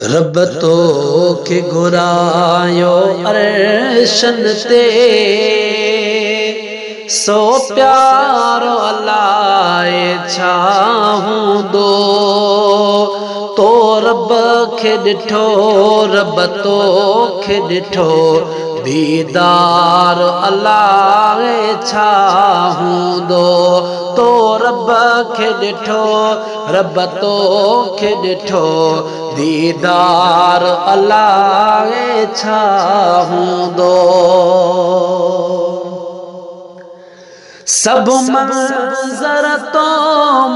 रब तो के घुरायो अर्शन ते सो प्यारो अलाए छाहूं दो तो रब खे ॾिठो रब तो खे ॾिठो दीदार अलाए छाहूं दो तो रब खे ॾिठो रब तो खे ॾिठो दीदार अलाए छाहूं दो सब मंज़र तो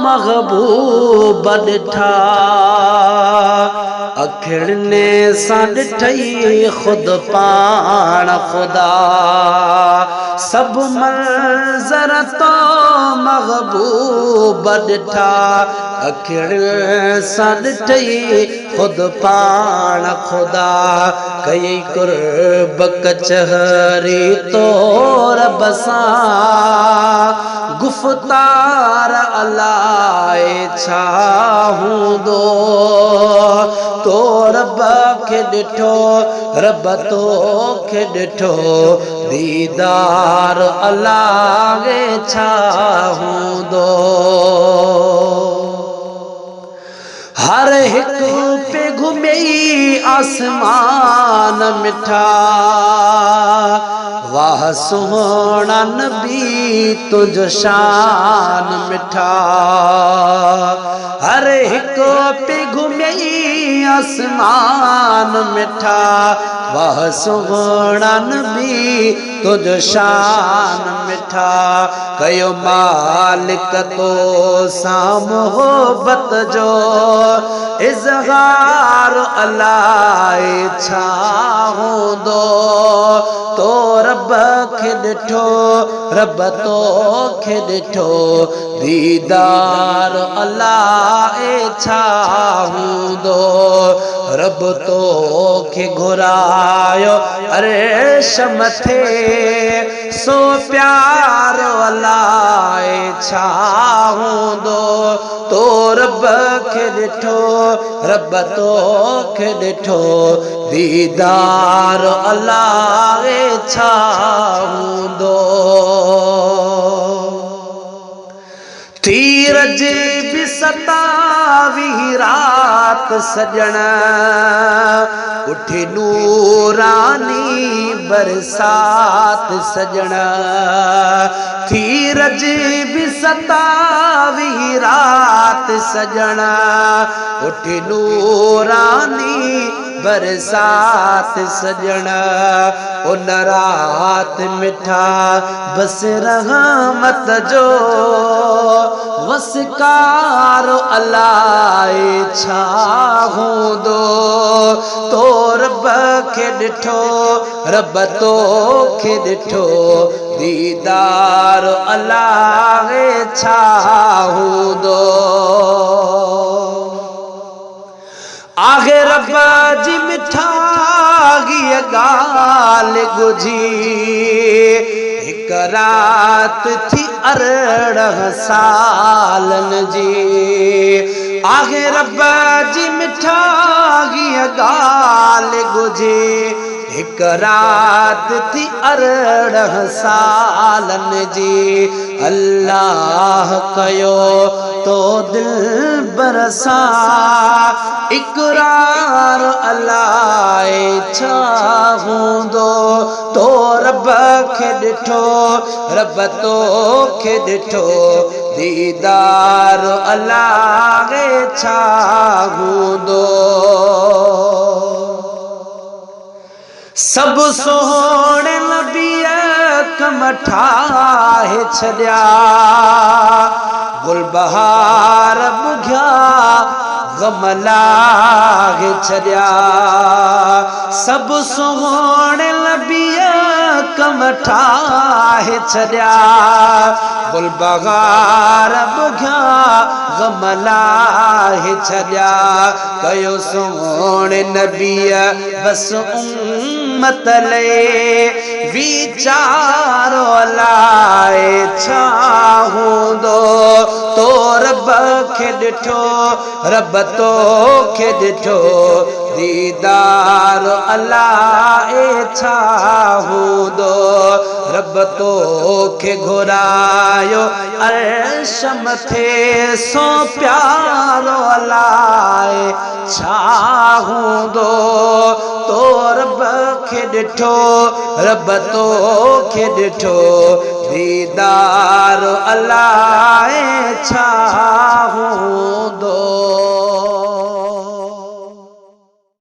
महबूब ॾिठा अखिड़ने सां ॾिठई खुद पाण खुदा सब मंज़र तो महबूब ॾिठा अखिड़ने सां ॾिठई खुद पाण खुदा कई कुर्ब कचहरी तो रब सां गुफ्तार अलाए छाहूं दो तो रब खे ॾिठो रब तो खे ॾिठो दीदार अलाए छाहूं दो हर हिक पे घुमे आसमान मिठा वाह सुहाना नबी तुझ शान मिठा हर हिक पे घुमे आसमान मिठा वाह सुहाना नबी तुझ शान मिठा कयो मालिक तो सां मोहब्बत जो इज़हार अलाए छाहूं दो तो रब खे ॾिठो रब तो खे ॾिठो दीदार अलाए छाहूं दो रब तो खे घुरायो अर्श मथे सो प्यार अलाए छाहूं दो तो रब खे ॾिठो रब तो खे ॾिठो दीदार अलाए छाहूं दो तीरज भी सतावी रात सजण उठी नूरानी बरसात सजण तीरज भी सतावी रात सजण उठी नूरानी बरसात सजण उन रात मिठा बस रहमत जो वसकार अलाए छाहूं दो तो रब खे ॾिठो रब तो खे ॾिठो दीदार अलाए छाहूं दो आगे रब जी मिठागी गाल गुझी एक रात थी 18 सालन जी आगे रब जी मिठागी गाल गुझी एक रात थी 18 सालन जी अल्लाह कयो तो दिल बरसा इकरार अलाए छाहूं दो तो रब खे ॾिठो रब तो खे ॾिठो दीदार अलाए छाहूं दो सब सोहणे नबीअ कम ठाहे छॾिया गुलबहार बुघिया गम लागे छॾिया सब सोहणे नबीअ कम ठाहे छॾिया गुलबहार बुघिया गम लाहे छॾिया कयो सोहणे नबीअ बस उम्मत ले वीचारो लाए छा हूंदो तो रब खे ॾिठो रब तो खे ॾिठो दीदार अल्लाह छा हूंदो रब तो खे घुरायो अर्श मथे सो प्यारो अल्लाह छा हूंदो तो रब खे ॾिठो रब तो खे ॾिठो दीदार अल्लाह छा हूंदो।